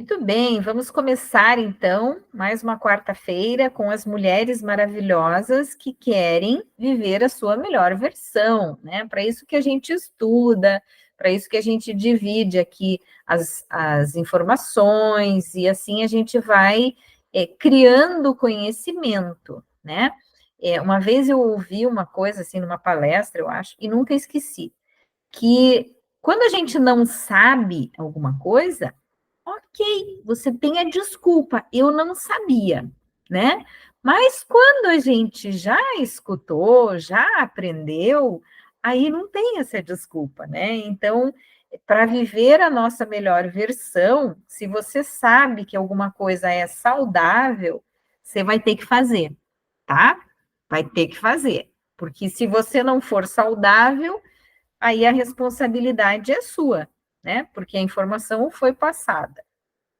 Muito bem, vamos começar então mais uma quarta-feira com as mulheres maravilhosas que querem viver a sua melhor versão, né? Para isso que a gente estuda, para isso que a gente divide aqui as informações e assim a gente vai criando conhecimento, né? Uma vez eu ouvi uma coisa assim numa palestra, eu acho, e nunca esqueci, que quando a gente não sabe alguma coisa, ok, você tem a desculpa, eu não sabia, né? Mas quando a gente já escutou, já aprendeu, aí não tem essa desculpa, né? Então, para viver a nossa melhor versão, se você sabe que alguma coisa é saudável, você vai ter que fazer, tá? Vai ter que fazer. Porque se você não for saudável, aí a responsabilidade é sua, né? Porque a informação foi passada,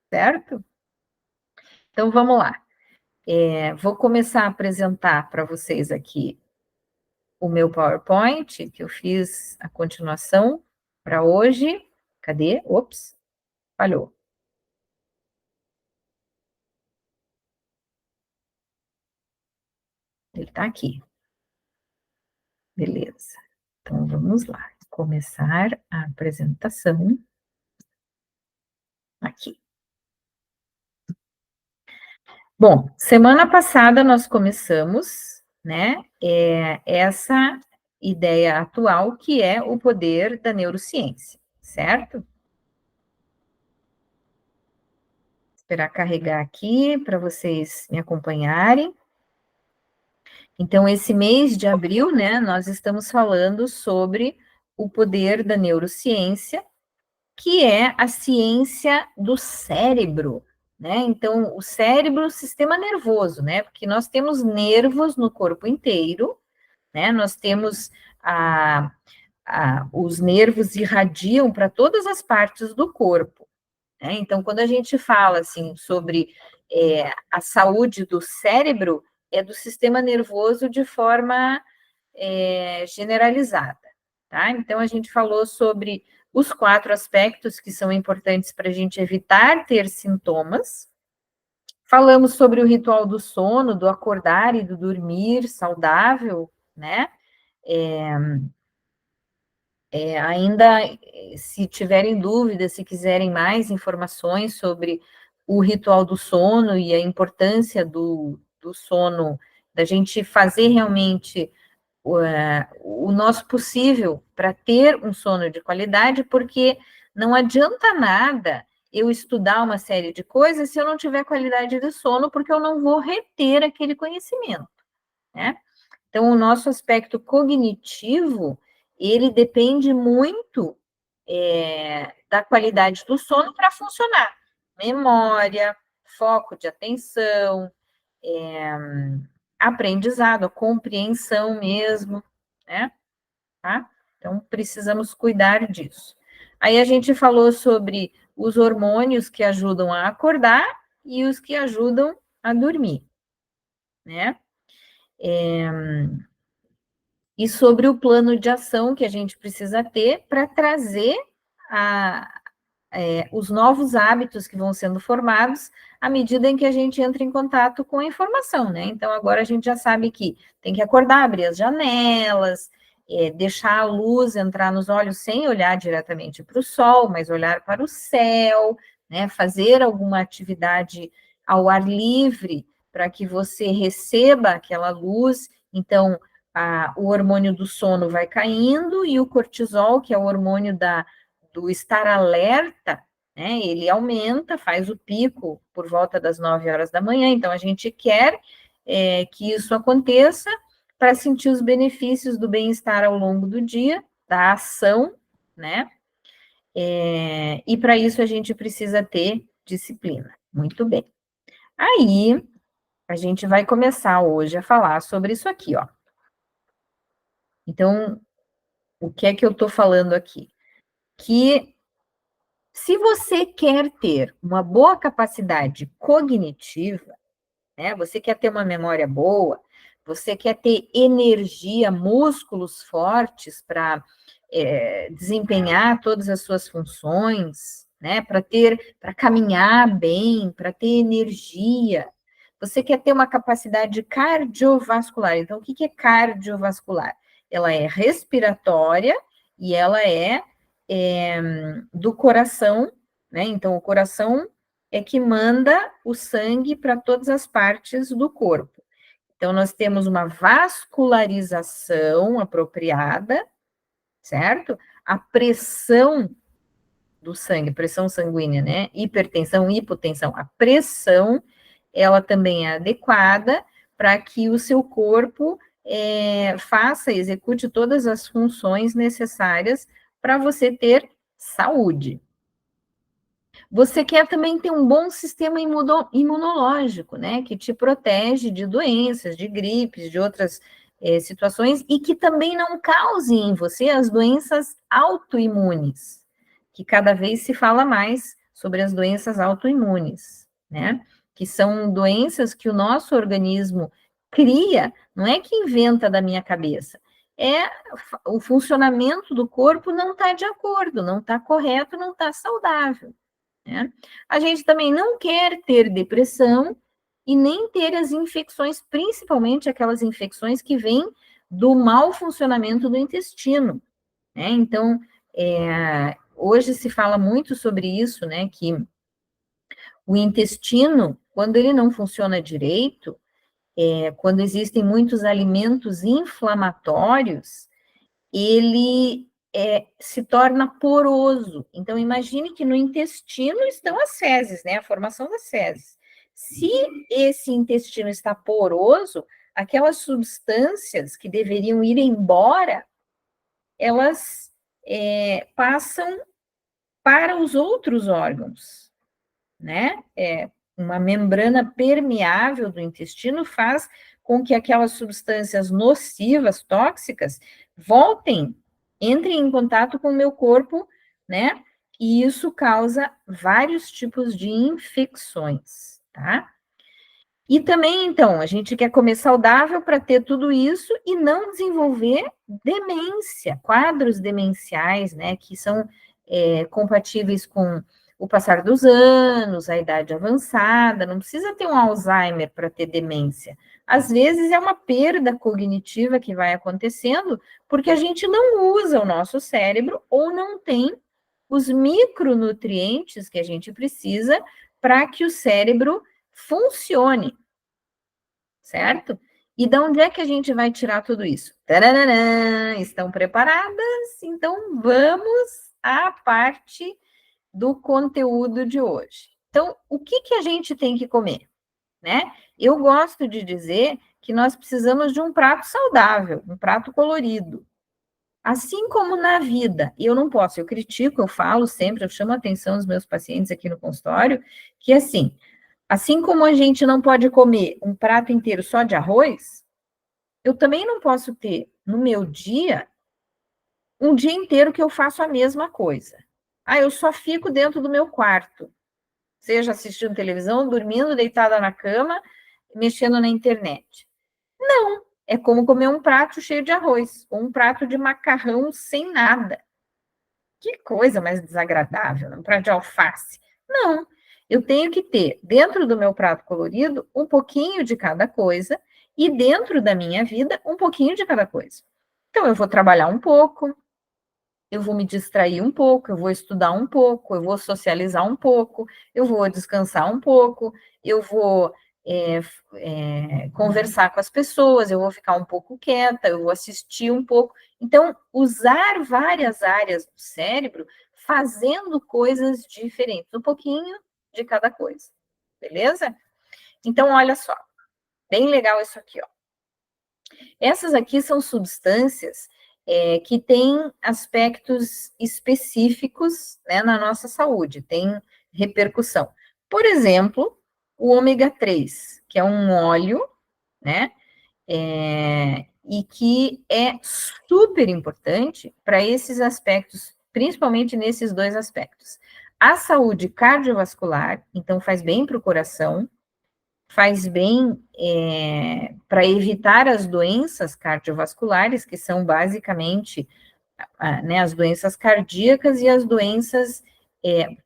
certo? Então vamos lá. Vou começar a apresentar para vocês aqui o meu PowerPoint, que eu fiz a continuação para hoje. Cadê? Ops, falhou. Ele está aqui. Beleza. Então vamos lá. Começar a apresentação aqui. Bom, semana passada nós começamos, né, essa ideia atual que é o poder da neurociência, certo? Esperar carregar aqui para vocês me acompanharem. Então, esse mês de abril, né, nós estamos falando sobre o poder da neurociência, que é a ciência do cérebro, né? Então, o cérebro, o sistema nervoso, né? Porque nós temos nervos no corpo inteiro, né? Nós temos os nervos irradiam para todas as partes do corpo, né? Então, quando a gente fala assim sobre a saúde do cérebro, é do sistema nervoso de forma generalizada, tá? Então, a gente falou sobre os 4 aspectos que são importantes para a gente evitar ter sintomas. Falamos sobre o ritual do sono, do acordar e do dormir saudável, né? Ainda, se tiverem dúvidas, se quiserem mais informações sobre o ritual do sono e a importância do sono, da gente fazer realmente o nosso possível para ter um sono de qualidade, porque não adianta nada eu estudar uma série de coisas se eu não tiver qualidade de sono, porque eu não vou reter aquele conhecimento, né? Então, o nosso aspecto cognitivo, ele depende muito da qualidade do sono para funcionar. Memória, foco de atenção, aprendizado, a compreensão mesmo, né? Tá? Então, precisamos cuidar disso. Aí a gente falou sobre os hormônios que ajudam a acordar e os que ajudam a dormir, né? E sobre o plano de ação que a gente precisa ter para trazer a, os novos hábitos que vão sendo formados à medida em que a gente entra em contato com a informação, né? Então, agora a gente já sabe que tem que acordar, abrir as janelas, deixar a luz entrar nos olhos sem olhar diretamente para o sol, mas olhar para o céu, né? Fazer alguma atividade ao ar livre para que você receba aquela luz. Então, o hormônio do sono vai caindo e o cortisol, que é o hormônio do estar alerta, né? Ele aumenta, faz o pico por volta das 9 horas da manhã. Então, a gente quer que isso aconteça para sentir os benefícios do bem-estar ao longo do dia, da ação, né? E para isso a gente precisa ter disciplina. Muito bem. Aí, a gente vai começar hoje a falar sobre isso aqui, ó. Então, o que é que eu estou falando aqui? Que se você quer ter uma boa capacidade cognitiva, né? Você quer ter uma memória boa, você quer ter energia, músculos fortes para desempenhar todas as suas funções, né? Para caminhar bem, para ter energia. Você quer ter uma capacidade cardiovascular. Então, o que é cardiovascular? Ela é respiratória e ela é do coração, né? Então, o coração é que manda o sangue para todas as partes do corpo. Então, nós temos uma vascularização apropriada, certo? A pressão do sangue, pressão sanguínea, né? Hipertensão, hipotensão. A pressão, ela também é adequada para que o seu corpo faça, execute todas as funções necessárias para você ter saúde. Você quer também ter um bom sistema imunológico, né? Que te protege de doenças, de gripes, de outras situações, e que também não cause em você as doenças autoimunes, que cada vez se fala mais sobre as doenças autoimunes, né? Que são doenças que o nosso organismo cria, não é que inventa da minha cabeça, o funcionamento do corpo não está de acordo, não está correto, não está saudável. Né? A gente também não quer ter depressão e nem ter as infecções, principalmente aquelas infecções que vêm do mau funcionamento do intestino. Né? Então, hoje se fala muito sobre isso, né? Que o intestino, quando ele não funciona direito, quando existem muitos alimentos inflamatórios, ele se torna poroso. Então, imagine que no intestino estão as fezes, né? A formação das fezes. Se esse intestino está poroso, aquelas substâncias que deveriam ir embora, elas passam para os outros órgãos, né? Uma membrana permeável do intestino faz com que aquelas substâncias nocivas, tóxicas, entrem em contato com o meu corpo, né? E isso causa vários tipos de infecções, tá? E também, então, a gente quer comer saudável para ter tudo isso e não desenvolver demência, quadros demenciais, né? Que são compatíveis com o passar dos anos, a idade avançada, não precisa ter um Alzheimer para ter demência. Às vezes é uma perda cognitiva que vai acontecendo porque a gente não usa o nosso cérebro ou não tem os micronutrientes que a gente precisa para que o cérebro funcione, certo? E de onde é que a gente vai tirar tudo isso? Tararã, estão preparadas? Então vamos à parte do conteúdo de hoje. Então, o que a gente tem que comer? Né? Eu gosto de dizer que nós precisamos de um prato saudável, um prato colorido. Assim como na vida, e eu não posso, eu critico, eu falo sempre, eu chamo a atenção dos meus pacientes aqui no consultório, que assim como a gente não pode comer um prato inteiro só de arroz, eu também não posso ter no meu dia um dia inteiro que eu faço a mesma coisa. Eu só fico dentro do meu quarto, seja assistindo televisão, dormindo, deitada na cama, mexendo na internet. Não, é como comer um prato cheio de arroz, ou um prato de macarrão sem nada. Que coisa mais desagradável, um prato de alface. Não, eu tenho que ter, dentro do meu prato colorido, um pouquinho de cada coisa, e dentro da minha vida, um pouquinho de cada coisa. Então, eu vou trabalhar um pouco, eu vou me distrair um pouco, eu vou estudar um pouco, eu vou socializar um pouco, eu vou descansar um pouco, eu vou conversar com as pessoas, eu vou ficar um pouco quieta, eu vou assistir um pouco. Então, usar várias áreas do cérebro fazendo coisas diferentes, um pouquinho de cada coisa, beleza? Então, olha só, bem legal isso aqui, ó. Essas aqui são substâncias que têm aspectos específicos, né, na nossa saúde, tem repercussão. Por exemplo, o ômega 3, que é um óleo, né, e que é super importante para esses aspectos, principalmente nesses dois aspectos. A saúde cardiovascular, então faz bem para o coração, faz bem para evitar as doenças cardiovasculares, que são basicamente né, as doenças cardíacas e as doenças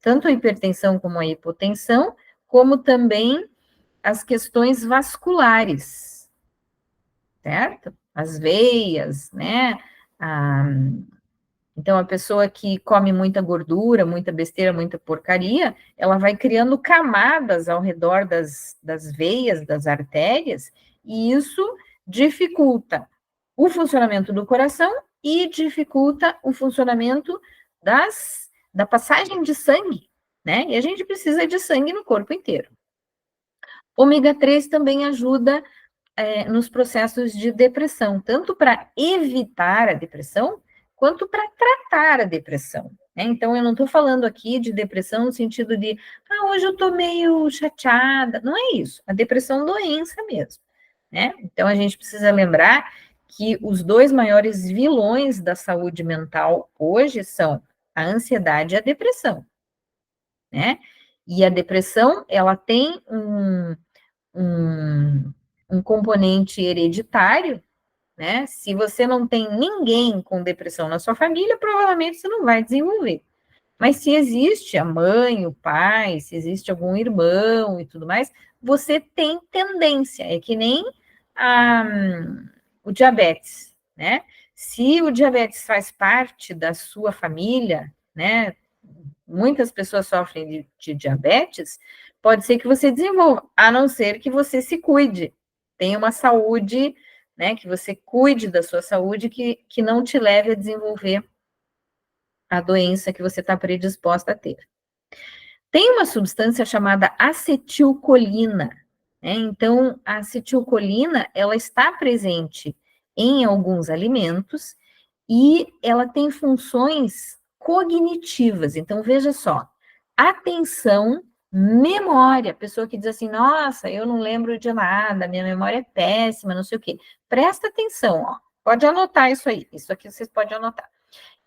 tanto a hipertensão como a hipotensão, como também as questões vasculares, certo? As veias, né? Então, a pessoa que come muita gordura, muita besteira, muita porcaria, ela vai criando camadas ao redor das veias, das artérias, e isso dificulta o funcionamento do coração e dificulta o funcionamento da passagem de sangue, né? E a gente precisa de sangue no corpo inteiro. Ômega 3 também ajuda nos processos de depressão, tanto para evitar a depressão, quanto para tratar a depressão. Né? Então, eu não estou falando aqui de depressão no sentido de, hoje eu estou meio chateada. Não é isso. A depressão é doença mesmo. Né? Então, a gente precisa lembrar que os dois maiores vilões da saúde mental hoje são a ansiedade e a depressão. Né? E a depressão, ela tem um componente hereditário, né? Se você não tem ninguém com depressão na sua família, provavelmente você não vai desenvolver. Mas se existe a mãe, o pai, se existe algum irmão e tudo mais, você tem tendência. É que nem o diabetes, né? Se o diabetes faz parte da sua família, né? Muitas pessoas sofrem de diabetes, pode ser que você desenvolva, a não ser que você se cuide, tenha uma saúde, né, que você cuide da sua saúde, que não te leve a desenvolver a doença que você está predisposta a ter. Tem uma substância chamada acetilcolina, né? Então, a acetilcolina, ela está presente em alguns alimentos e ela tem funções cognitivas. Então, veja só, atenção, memória. Pessoa que diz assim, nossa, eu não lembro de nada, minha memória é péssima, não sei o quê. Presta atenção, ó. Pode anotar isso aí. Isso aqui vocês podem anotar.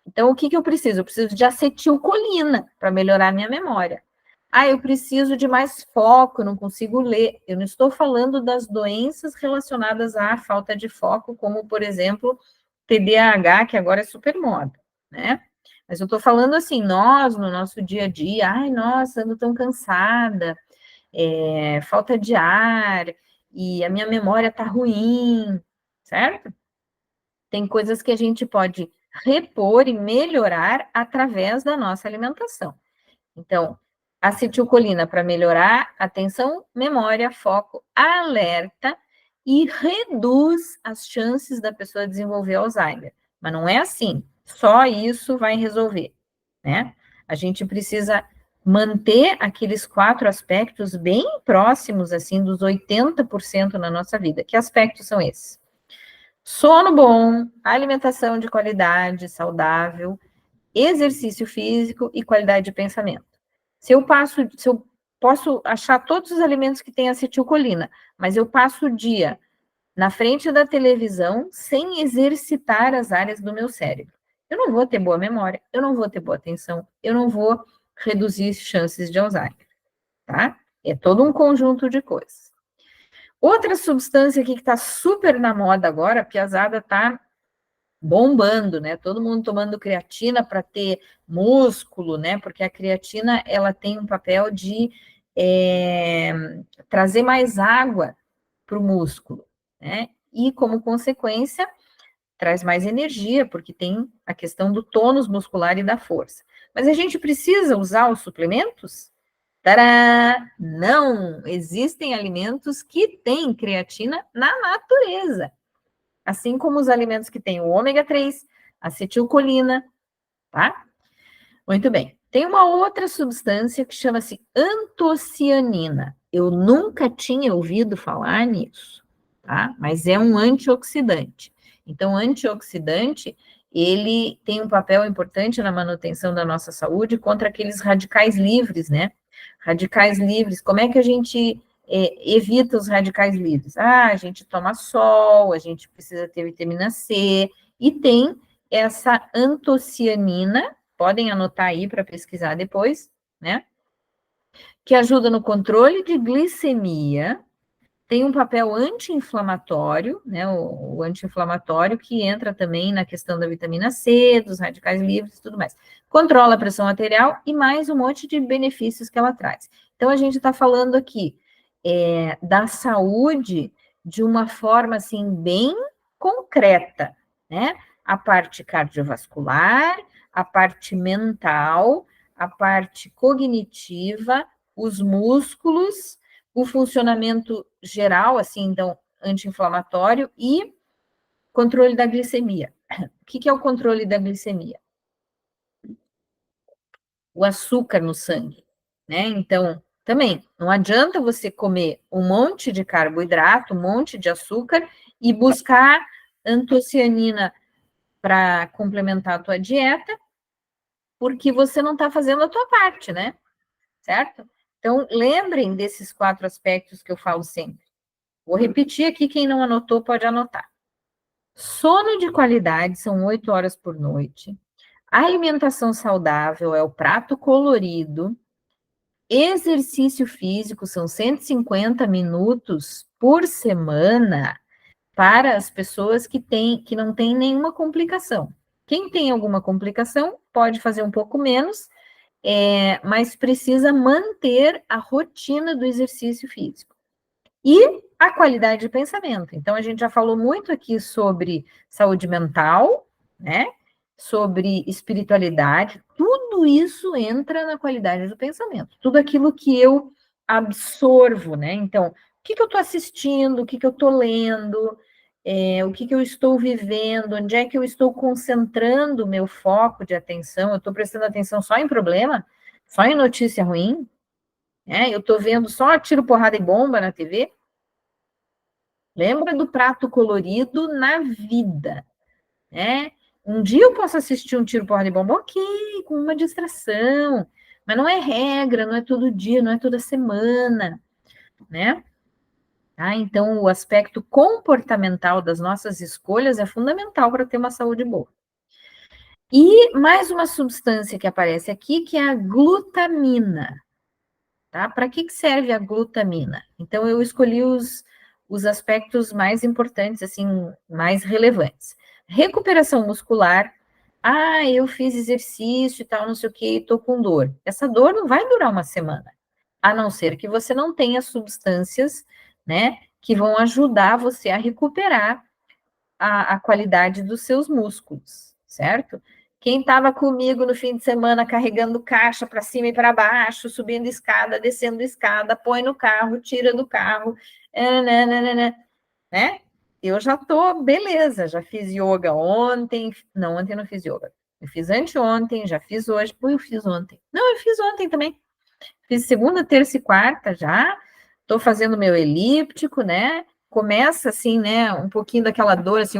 Então, o que eu preciso? Eu preciso de acetilcolina para melhorar a minha memória. Eu preciso de mais foco, não consigo ler. Eu não estou falando das doenças relacionadas à falta de foco, como, por exemplo, TDAH, que agora é super moda, né? Mas eu estou falando assim, nós, no nosso dia a dia, nossa, ando tão cansada, falta de ar, e a minha memória está ruim, certo? Tem coisas que a gente pode repor e melhorar através da nossa alimentação. Então, acetilcolina para melhorar atenção, memória, foco, alerta e reduz as chances da pessoa desenvolver Alzheimer. Mas não é assim, só isso vai resolver, né? A gente precisa manter aqueles 4 aspectos bem próximos, assim, dos 80% na nossa vida. Que aspectos são esses? Sono bom, alimentação de qualidade, saudável, exercício físico e qualidade de pensamento. Se eu posso achar todos os alimentos que têm acetilcolina, mas eu passo o dia na frente da televisão sem exercitar as áreas do meu cérebro, eu não vou ter boa memória, eu não vou ter boa atenção, eu não vou reduzir chances de Alzheimer, tá? É todo um conjunto de coisas. Outra substância aqui que está super na moda agora, a piazada está bombando, né? Todo mundo tomando creatina para ter músculo, né? Porque a creatina ela tem um papel de trazer mais água para o músculo, né? E como consequência traz mais energia, porque tem a questão do tônus muscular e da força. Mas a gente precisa usar os suplementos? Tadá! Não! Existem alimentos que têm creatina na natureza. Assim como os alimentos que têm o ômega 3, acetilcolina, tá? Muito bem. Tem uma outra substância que chama-se antocianina. Eu nunca tinha ouvido falar nisso, tá? Mas é um antioxidante. Então, antioxidante, ele tem um papel importante na manutenção da nossa saúde contra aqueles radicais livres, né? Radicais livres, como é que a gente evita os radicais livres? A gente toma sol, a gente precisa ter vitamina C, e tem essa antocianina, podem anotar aí para pesquisar depois, né? Que ajuda no controle de glicemia, tem um papel anti-inflamatório, né? O anti-inflamatório que entra também na questão da vitamina C, dos radicais livres e tudo mais. Controla a pressão arterial e mais um monte de benefícios que ela traz. Então, a gente está falando aqui da saúde de uma forma, assim, bem concreta, né? A parte cardiovascular, a parte mental, a parte cognitiva, os músculos, o funcionamento geral, assim, então, anti-inflamatório e controle da glicemia. O que é o controle da glicemia? O açúcar no sangue, né? Então, também, não adianta você comer um monte de carboidrato, um monte de açúcar e buscar antocianina para complementar a tua dieta, porque você não está fazendo a tua parte, né? Certo? Então, lembrem desses 4 aspectos que eu falo sempre. Vou repetir aqui, quem não anotou pode anotar. Sono de qualidade são 8 horas por noite. Alimentação saudável é o prato colorido. Exercício físico são 150 minutos por semana para as pessoas que não têm nenhuma complicação. Quem tem alguma complicação pode fazer um pouco menos, mas precisa manter a rotina do exercício físico. E a qualidade de pensamento. Então, a gente já falou muito aqui sobre saúde mental, né? Sobre espiritualidade, tudo isso entra na qualidade do pensamento. Tudo aquilo que eu absorvo, né? Então, o que eu estou assistindo, o que eu estou lendo, o que eu estou vivendo, onde é que eu estou concentrando o meu foco de atenção, eu estou prestando atenção só em problema, só em notícia ruim, né? Eu estou vendo só tiro, porrada e bomba na TV. Lembra do prato colorido na vida, né? Um dia eu posso assistir um tiro, porrada e bomba, ok, com uma distração, mas não é regra, não é todo dia, não é toda semana, né? Tá? Então, o aspecto comportamental das nossas escolhas é fundamental para ter uma saúde boa. E mais uma substância que aparece aqui, que é a glutamina. Tá? Para que serve a glutamina? Então, eu escolhi os aspectos mais importantes, assim, mais relevantes. Recuperação muscular. Ah, eu fiz exercício e tal, não sei o que, estou com dor. Essa dor não vai durar uma semana, a não ser que você não tenha substâncias, né, que vão ajudar você a recuperar a qualidade dos seus músculos, certo? Quem estava comigo no fim de semana carregando caixa para cima e para baixo, subindo escada, descendo escada, põe no carro, tira do carro, né? Eu já tô, beleza, já fiz yoga ontem, não, ontem não fiz yoga. Eu fiz anteontem, já fiz hoje, eu fiz ontem. Não, eu fiz ontem também. Fiz segunda, terça e quarta já. Estou fazendo meu elíptico, né? Começa assim, né? Um pouquinho daquela dor, assim,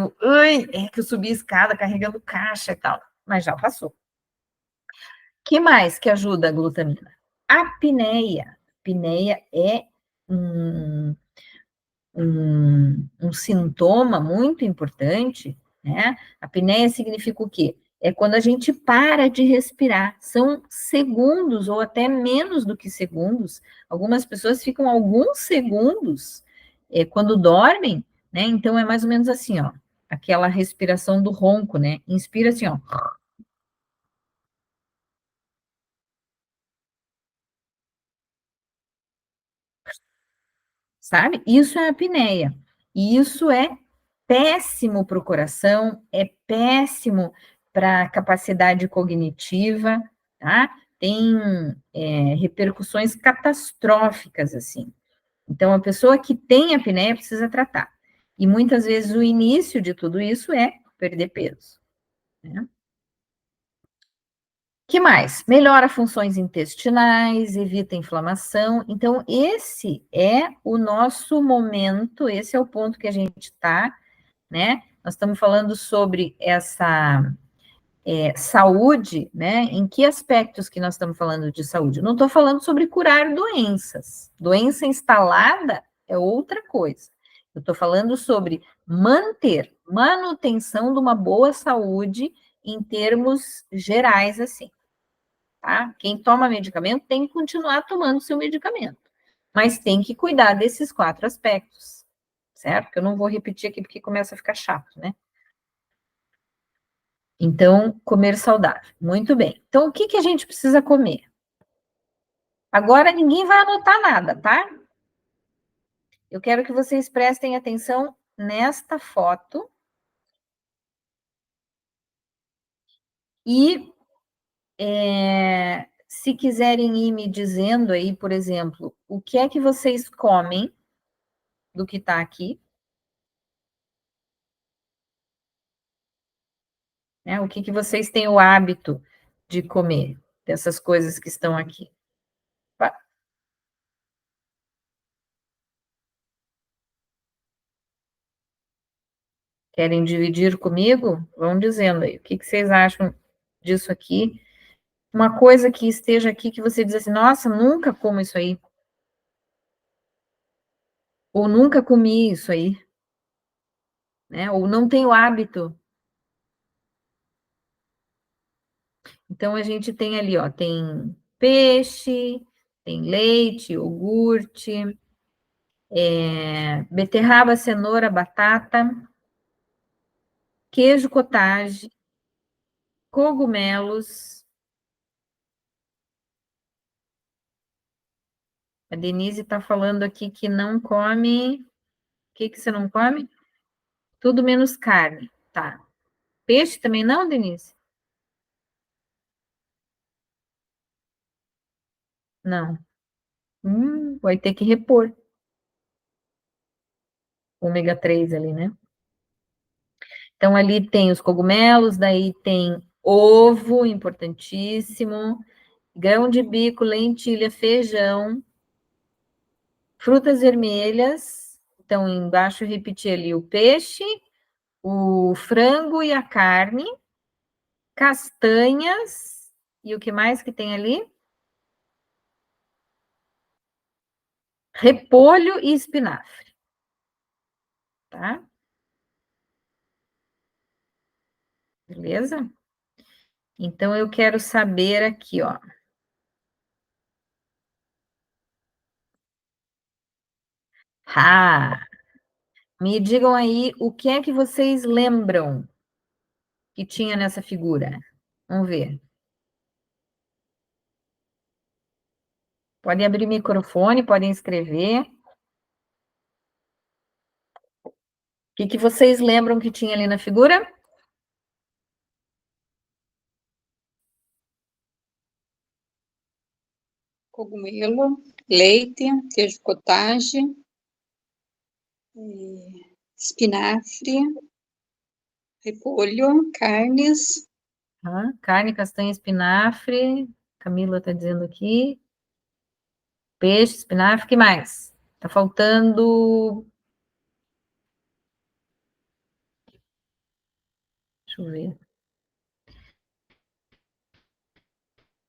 é que eu subi a escada carregando caixa e tal, mas já passou. Que mais que ajuda a glutamina? A apneia. A apneia é um sintoma muito importante, né? A apneia significa o quê? É quando a gente para de respirar. São segundos ou até menos do que segundos. Algumas pessoas ficam alguns segundos quando dormem, né? Então é mais ou menos assim, ó, aquela respiração do ronco, né? Inspira assim, ó. Sabe? Isso é apneia. E isso é péssimo para o coração, é péssimo para a capacidade cognitiva, tá? Tem repercussões catastróficas, assim. Então, a pessoa que tem apneia precisa tratar. E muitas vezes o início de tudo isso é perder peso, né? Que mais? Melhora funções intestinais, evita inflamação. Então, esse é o nosso momento, esse é o ponto que a gente está, né? Nós estamos falando sobre essa saúde, né? Em que aspectos que nós estamos falando de saúde? Não estou falando sobre curar doenças. Doença instalada é outra coisa. Eu estou falando sobre manutenção de uma boa saúde em termos gerais, assim. Tá? Quem toma medicamento tem que continuar tomando seu medicamento. Mas tem que cuidar desses 4 aspectos, certo? Que eu não vou repetir aqui porque começa a ficar chato, né? Então, comer saudável. Muito bem. Então, o que que a gente precisa comer? Agora, ninguém vai anotar nada, tá? Eu quero que vocês prestem atenção nesta foto e se quiserem ir me dizendo aí, por exemplo, o que é que vocês comem do que está aqui, né? O que que vocês têm o hábito de comer dessas coisas que estão aqui? Querem dividir comigo? Vão dizendo aí, o que que vocês acham disso aqui? Uma coisa que esteja aqui que você diz assim, nossa, nunca como isso aí. Ou nunca comi isso aí, né? Ou não tenho hábito. Então, a gente tem ali, ó, tem peixe, tem leite, iogurte, beterraba, cenoura, batata, queijo cottage, cogumelos. A Denise está falando aqui que não come. O que que você não come? Tudo menos carne. Tá. Peixe também não, Denise? Não. Vai ter que repor. Ômega 3 ali, né? Então, ali tem os cogumelos, daí tem ovo, importantíssimo, grão de bico, lentilha, feijão, frutas vermelhas. Então, embaixo eu repeti ali o peixe, o frango e a carne, castanhas, e o que mais que tem ali? Repolho e espinafre, tá? Beleza? Então, eu quero saber aqui, ó. Ah, me digam aí o que é que vocês lembram que tinha nessa figura. Vamos ver. Podem abrir microfone, podem escrever. O que que vocês lembram que tinha ali na figura? Cogumelo, leite, queijo cottage, espinafre, repolho, carnes. Carne, castanha, espinafre. Camila está dizendo aqui. Peixe, espinafre, o que mais? Tá faltando. Deixa eu ver.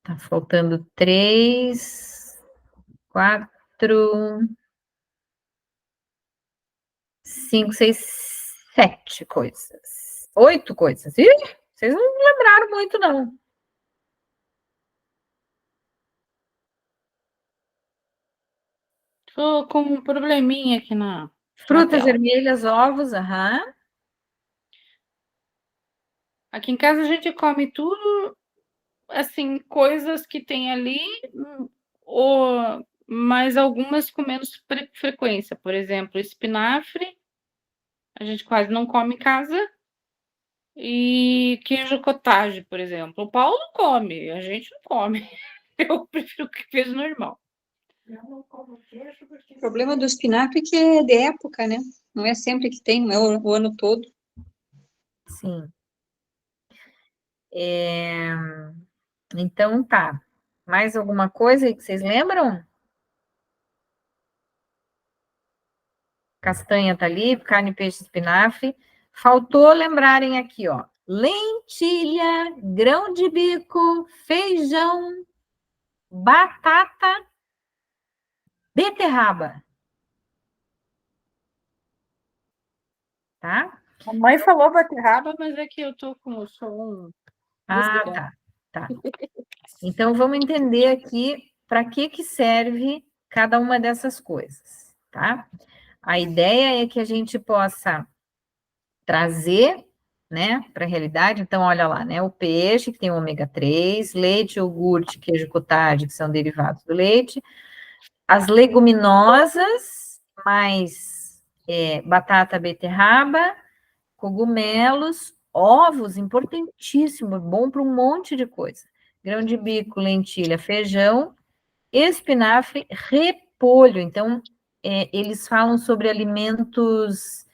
Tá faltando 3, 4, 5, 6, 7 coisas. 8 coisas. Ih, vocês não lembraram muito, não. Tô com um probleminha aqui na Frutas tela. vermelhas, ovos, aham. Aqui em casa a gente come tudo, assim, coisas que tem ali, ou, mas algumas com menos frequência. Por exemplo, espinafre, a gente quase não come em casa. E queijo cottage, por exemplo. O Paulo come, a gente não come. Eu prefiro queijo normal. Eu não como queijo porque... O problema do espinafre é que é de época, né? Não é sempre que tem, não é o ano todo. Sim. Então tá. Mais alguma coisa aí que vocês lembram? Castanha tá ali, carne, peixe, espinafre. Faltou lembrarem aqui, ó. Lentilha, grão de bico, feijão, batata, beterraba. Tá? A mãe falou beterraba, mas é que eu tô com o som Ah, desligado. tá. Tá. Então vamos entender aqui para que serve cada uma dessas coisas, tá? A ideia é que a gente possa trazer, né, para a realidade. Então, olha lá, né, o peixe, que tem o ômega 3, leite, iogurte, queijo cottage, que são derivados do leite, as leguminosas, mais batata, beterraba, cogumelos, ovos, importantíssimo, bom para um monte de coisa. Grão de bico, lentilha, feijão, espinafre, repolho. Então, eles falam sobre alimentos,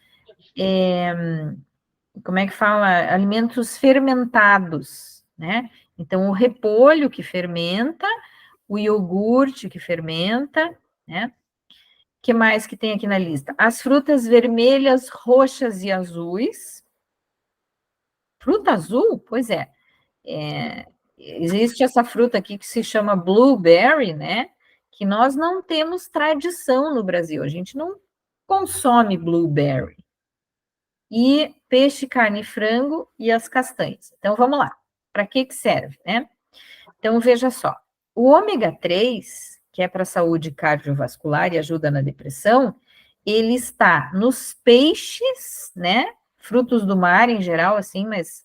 como é que fala? Alimentos fermentados, né? Então, o repolho que fermenta, o iogurte que fermenta, né? Que mais que tem aqui na lista? As frutas vermelhas, roxas e azuis. Fruta azul? Pois é. Existe essa fruta aqui que se chama blueberry, né? Que nós não temos tradição no Brasil. A gente não consome blueberry. E peixe, carne e frango e as castanhas. Então, vamos lá. Para que serve, né? Então, veja só. O ômega 3, que é para a saúde cardiovascular e ajuda na depressão, ele está nos peixes, né? Frutos do mar em geral, assim, mas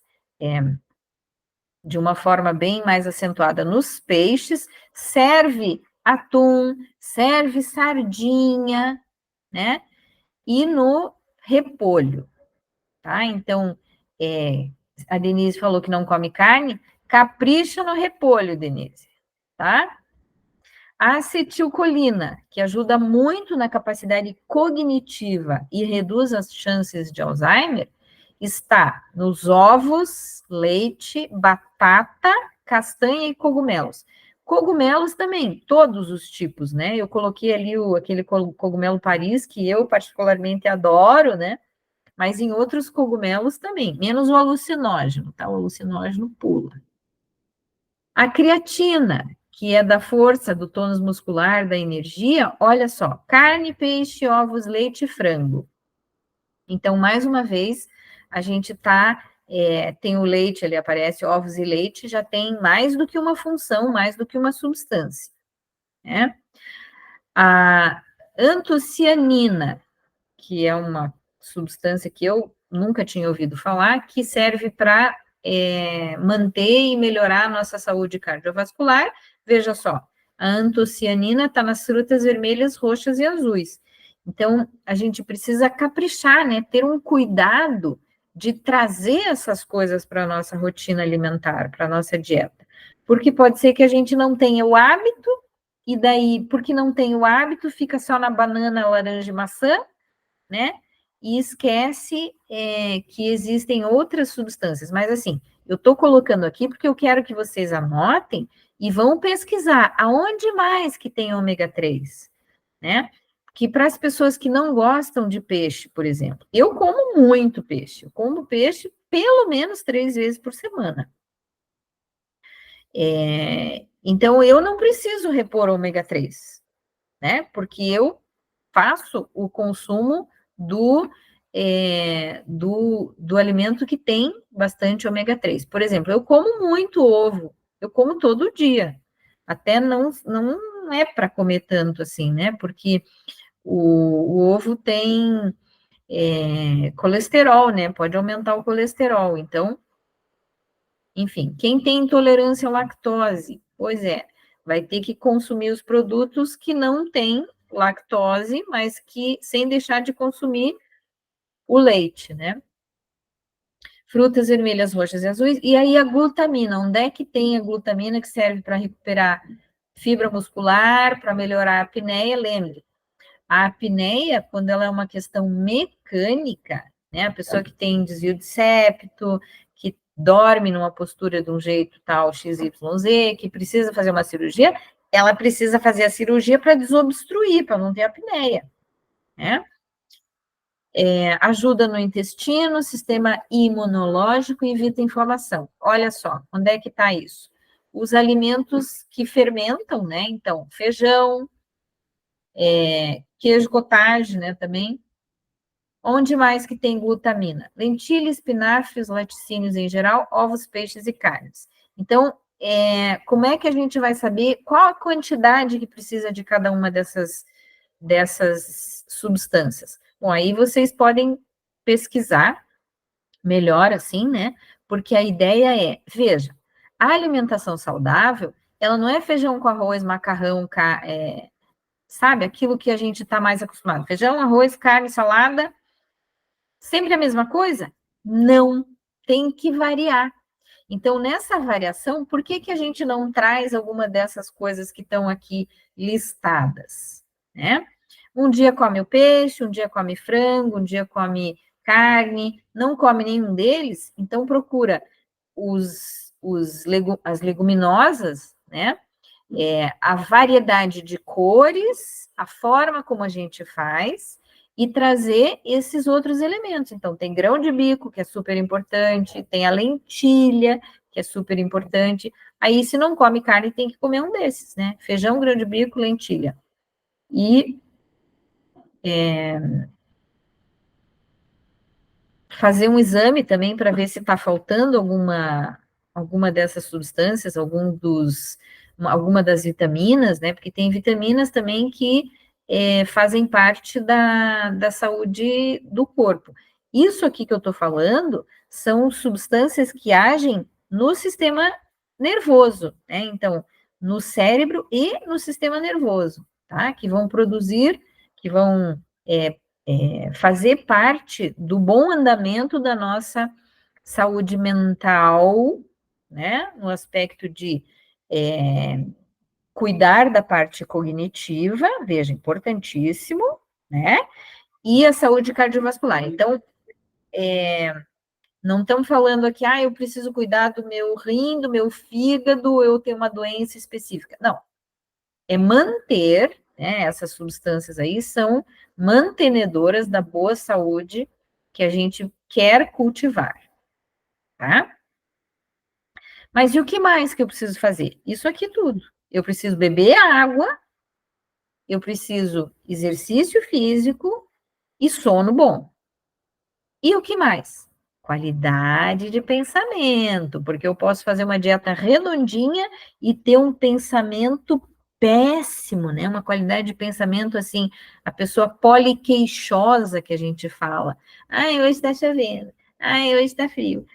de uma forma bem mais acentuada nos peixes, serve atum, serve sardinha, né? E no repolho, tá? Então, a Denise falou que não come carne, capricha no repolho, Denise, tá? A acetilcolina, que ajuda muito na capacidade cognitiva e reduz as chances de Alzheimer, está nos ovos, leite, batata, castanha e cogumelos. Cogumelos também, todos os tipos, né? Eu coloquei ali aquele cogumelo Paris, que eu particularmente adoro, né? Mas em outros cogumelos também, menos o alucinógeno, tá? O alucinógeno pula. A creatina, que é da força, do tônus muscular, da energia, olha só, carne, peixe, ovos, leite e frango. Então, mais uma vez, a gente tem o leite, ali aparece ovos e leite, já tem mais do que uma função, mais do que uma substância, né? A antocianina, que é uma substância que eu nunca tinha ouvido falar, que serve para manter e melhorar a nossa saúde cardiovascular. Veja só, a antocianina está nas frutas vermelhas, roxas e azuis. Então, a gente precisa caprichar, né? Ter um cuidado de trazer essas coisas para a nossa rotina alimentar, para a nossa dieta. Porque pode ser que a gente não tenha o hábito, e daí, porque não tem o hábito, fica só na banana, laranja e maçã, né? E esquece que existem outras substâncias. Mas, assim, eu estou colocando aqui porque eu quero que vocês anotem e vão pesquisar aonde mais que tem ômega 3, né? Que para as pessoas que não gostam de peixe, por exemplo, eu como muito peixe. Eu como peixe pelo menos 3 vezes por semana. Então, eu não preciso repor ômega 3, né? Porque eu faço o consumo do alimento que tem bastante ômega 3. Por exemplo, eu como muito ovo, eu como todo dia. Até não é para comer tanto assim, né? Porque o ovo tem colesterol, né? Pode aumentar o colesterol. Então, enfim, quem tem intolerância à lactose, pois vai ter que consumir os produtos que não têm lactose, mas que sem deixar de consumir o leite, né? Frutas vermelhas, roxas e azuis. E aí a glutamina, onde é que tem a glutamina que serve para recuperar fibra muscular, para melhorar a apneia? Lembre, a apneia, quando ela é uma questão mecânica, né? A pessoa que tem desvio de septo, que dorme numa postura de um jeito tal, XYZ, que precisa fazer uma cirurgia, ela precisa fazer a cirurgia para desobstruir, para não ter apneia, né? Ajuda no intestino, sistema imunológico e evita inflamação. Olha só, onde é que está isso? Os alimentos que fermentam, né? Então, feijão, queijo cottage, né, também. Onde mais que tem glutamina? Lentilha, espinafres, laticínios em geral, ovos, peixes e carnes. Então, como é que a gente vai saber qual a quantidade que precisa de cada uma dessas substâncias? Bom, aí vocês podem pesquisar melhor assim, né? Porque a ideia veja, a alimentação saudável, ela não é feijão com arroz, macarrão, sabe? Aquilo que a gente está mais acostumado. Feijão, arroz, carne, salada, sempre a mesma coisa? Não, tem que variar. Então, nessa variação, por que a gente não traz alguma dessas coisas que estão aqui listadas, né? Um dia come o peixe, um dia come frango, um dia come carne, não come nenhum deles, então procura as leguminosas, né? A variedade de cores, a forma como a gente faz e trazer esses outros elementos. Então, tem grão de bico, que é super importante, tem a lentilha, que é super importante. Aí, se não come carne, tem que comer um desses, né? Feijão, grão de bico, lentilha. E fazer um exame também para ver se está faltando alguma dessas substâncias, alguma das vitaminas, né? Porque tem vitaminas também que fazem parte da saúde do corpo. Isso aqui que eu estou falando são substâncias que agem no sistema nervoso, né? Então, no cérebro e no sistema nervoso, tá? Que vão produzir, que vão fazer parte do bom andamento da nossa saúde mental, né? No aspecto de cuidar da parte cognitiva, veja, importantíssimo, né? E a saúde cardiovascular. Então, não estamos falando aqui, eu preciso cuidar do meu rim, do meu fígado, eu tenho uma doença específica. Não. É manter, né, essas substâncias aí são mantenedoras da boa saúde que a gente quer cultivar, tá? Mas e o que mais que eu preciso fazer? Isso aqui tudo. Eu preciso beber água, eu preciso exercício físico e sono bom. E o que mais? Qualidade de pensamento, porque eu posso fazer uma dieta redondinha e ter um pensamento péssimo, né? Uma qualidade de pensamento assim, a pessoa poliqueixosa que a gente fala. Hoje está chovendo. Hoje está frio.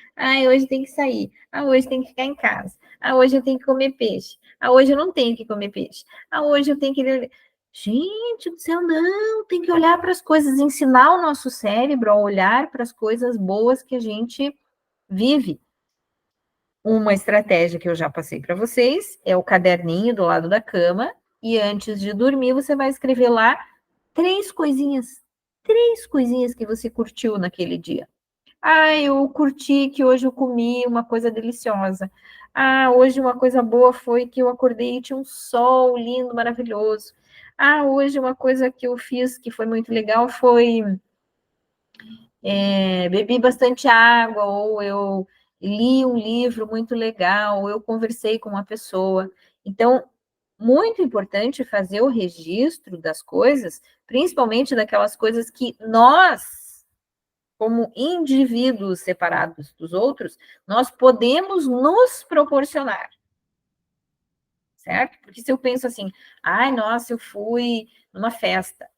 Hoje tem que sair. Hoje tem que ficar em casa. Hoje eu tenho que comer peixe. Hoje eu não tenho que comer peixe. Hoje eu tenho que... Gente do céu, não, tem que olhar para as coisas, ensinar o nosso cérebro a olhar para as coisas boas que a gente vive. Uma estratégia que eu já passei para vocês é o caderninho do lado da cama, e antes de dormir você vai escrever lá 3 coisinhas que você curtiu naquele dia. Eu curti que hoje eu comi uma coisa deliciosa. Hoje uma coisa boa foi que eu acordei e tinha um sol lindo, maravilhoso. Hoje uma coisa que eu fiz que foi muito legal foi bebi bastante água, ou eu li um livro muito legal, ou eu conversei com uma pessoa. Então, muito importante fazer o registro das coisas, principalmente daquelas coisas que nós, como indivíduos separados dos outros, nós podemos nos proporcionar. Certo? Porque se eu penso assim, nossa, eu fui numa festa.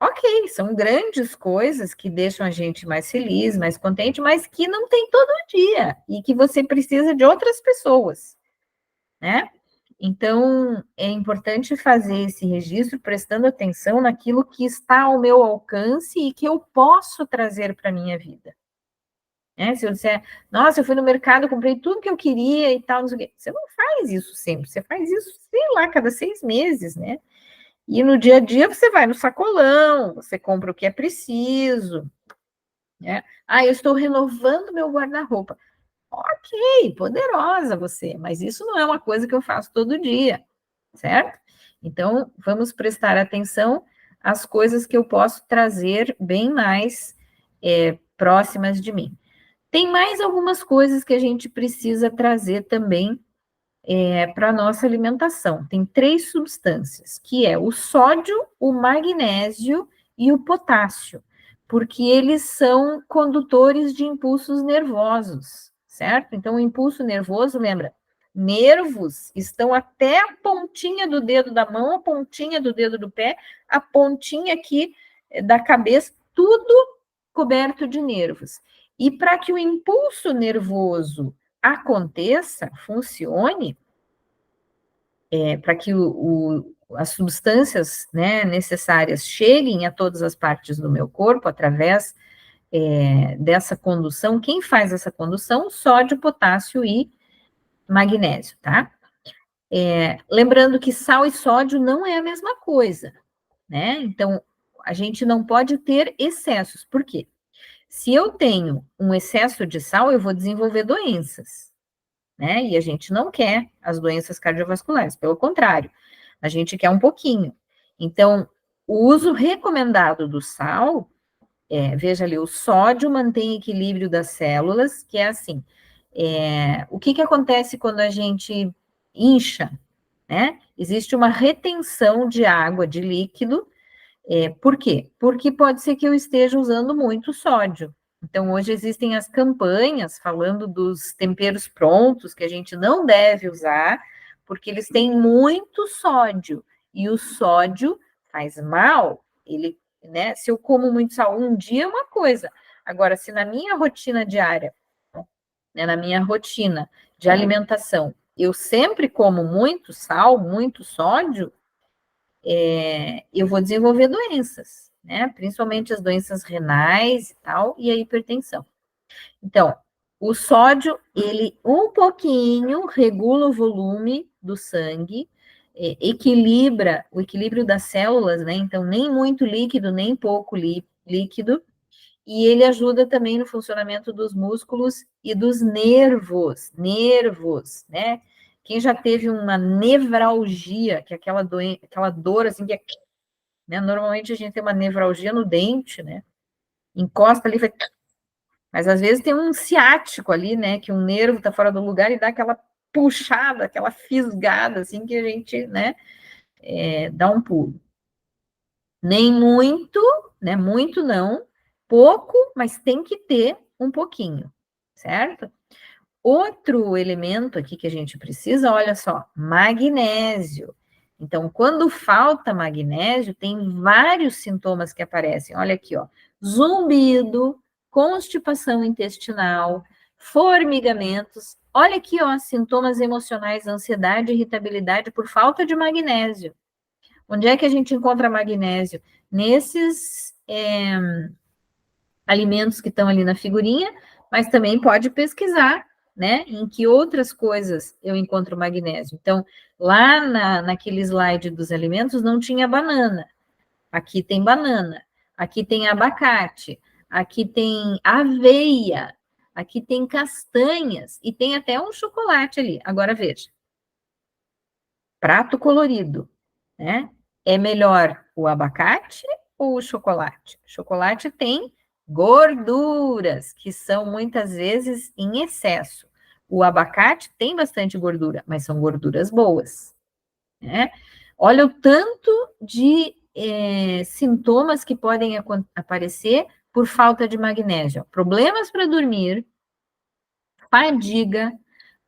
Ok, são grandes coisas que deixam a gente mais feliz, mais contente, mas que não tem todo dia e que você precisa de outras pessoas, né? Então, é importante fazer esse registro prestando atenção naquilo que está ao meu alcance e que eu posso trazer para a minha vida. Se eu disser, nossa, eu fui no mercado, comprei tudo que eu queria e tal, não sei o quê. Você não faz isso sempre, você faz isso, sei lá, cada 6 meses, né? E no dia a dia você vai no sacolão, você compra o que é preciso, né? Eu estou renovando meu guarda-roupa. Ok, poderosa você, mas isso não é uma coisa que eu faço todo dia, certo? Então, vamos prestar atenção às coisas que eu posso trazer bem mais próximas de mim. Tem mais algumas coisas que a gente precisa trazer também para a nossa alimentação. Tem 3 substâncias, que é o sódio, o magnésio e o potássio, porque eles são condutores de impulsos nervosos, certo? Então, o impulso nervoso, lembra, Nervos estão até a pontinha do dedo da mão, a pontinha do dedo do pé, a pontinha aqui da cabeça, tudo coberto de nervos. E para que o impulso nervoso aconteça, funcione, para que as substâncias, né, necessárias cheguem a todas as partes do meu corpo através dessa condução. Quem faz essa condução? Sódio, potássio e magnésio, tá? Lembrando que sal e sódio não é a mesma coisa, né? Então, a gente não pode ter excessos. Por quê? Se eu tenho um excesso de sal, eu vou desenvolver doenças, né? E a gente não quer as doenças cardiovasculares, pelo contrário, a gente quer um pouquinho. Então, o uso recomendado do sal, veja ali, o sódio mantém equilíbrio das células, que é assim, o que acontece quando a gente incha, né? Existe uma retenção de água, de líquido. Por quê? Porque pode ser que eu esteja usando muito sódio. Então, hoje existem as campanhas falando dos temperos prontos que a gente não deve usar, porque eles têm muito sódio. E o sódio faz mal. Ele, né? Se eu como muito sal um dia é uma coisa. Agora, se na minha rotina diária, né, na minha rotina de alimentação, eu sempre como muito sal, muito sódio, eu vou desenvolver doenças, né? Principalmente as doenças renais e tal, e a hipertensão. Então, o sódio, ele um pouquinho regula o volume do sangue, equilibra o equilíbrio das células, né? Então, nem muito líquido, nem pouco líquido, e ele ajuda também no funcionamento dos músculos e dos nervos, né? Quem já teve uma nevralgia, que é aquela dor assim, que né? Normalmente a gente tem uma nevralgia no dente, né? Encosta ali, mas às vezes tem um ciático ali, né? Que um nervo tá fora do lugar e dá aquela puxada, aquela fisgada, assim, que a gente, né? Dá um pulo. Nem muito, né? Muito não, pouco, mas tem que ter um pouquinho, certo? Outro elemento aqui que a gente precisa, olha só, magnésio. Então, quando falta magnésio, tem vários sintomas que aparecem. Olha aqui, ó, zumbido, constipação intestinal, formigamentos. Olha aqui, ó, sintomas emocionais, ansiedade, irritabilidade por falta de magnésio. Onde é que a gente encontra magnésio? Nesses alimentos que estão ali na figurinha, mas também pode pesquisar, né? Em que outras coisas eu encontro magnésio. Então, lá naquele slide dos alimentos não tinha banana. Aqui tem banana. Aqui tem abacate. Aqui tem aveia. Aqui tem castanhas. E tem até um chocolate ali. Agora veja. Prato colorido, né? É melhor o abacate ou o chocolate? O chocolate tem gorduras, que são muitas vezes em excesso. O abacate tem bastante gordura, mas são gorduras boas, né? Olha o tanto de sintomas que podem aparecer por falta de magnésio. Problemas para dormir, fadiga,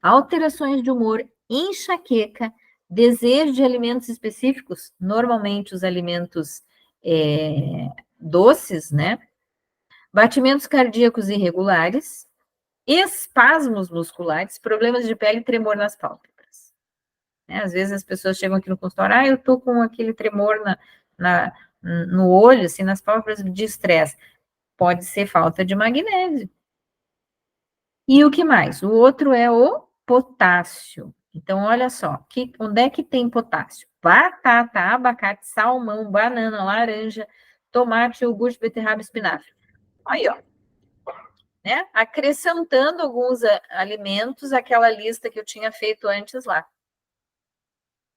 alterações de humor, enxaqueca, desejo de alimentos específicos, normalmente os alimentos doces, né? Batimentos cardíacos irregulares, espasmos musculares, problemas de pele e tremor nas pálpebras. Né? Às vezes as pessoas chegam aqui no consultório, eu tô com aquele tremor no olho, assim, nas pálpebras de estresse. Pode ser falta de magnésio. E o que mais? O outro é o potássio. Então, olha só, onde é que tem potássio? Batata, abacate, salmão, banana, laranja, tomate, iogurte, beterraba, espinafre. Aí, ó. Né? Acrescentando alguns alimentos àquela lista que eu tinha feito antes lá.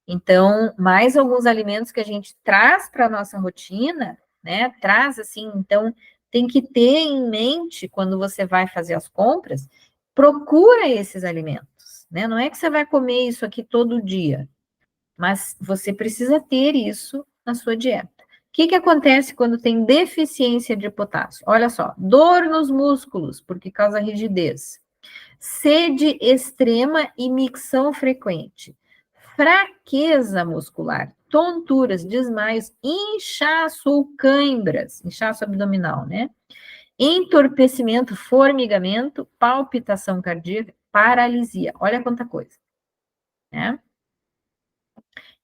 Então, mais alguns alimentos que a gente traz para a nossa rotina, né? Traz assim, então, tem que ter em mente, quando você vai fazer as compras, procura esses alimentos, né? Não é que você vai comer isso aqui todo dia, mas você precisa ter isso na sua dieta. O que acontece quando tem deficiência de potássio? Olha só, dor nos músculos, porque causa rigidez. sede extrema e micção frequente, fraqueza muscular, tonturas, desmaios, inchaço ou cãibras, inchaço abdominal, né? Entorpecimento, formigamento, palpitação cardíaca, paralisia. Olha quanta coisa, né?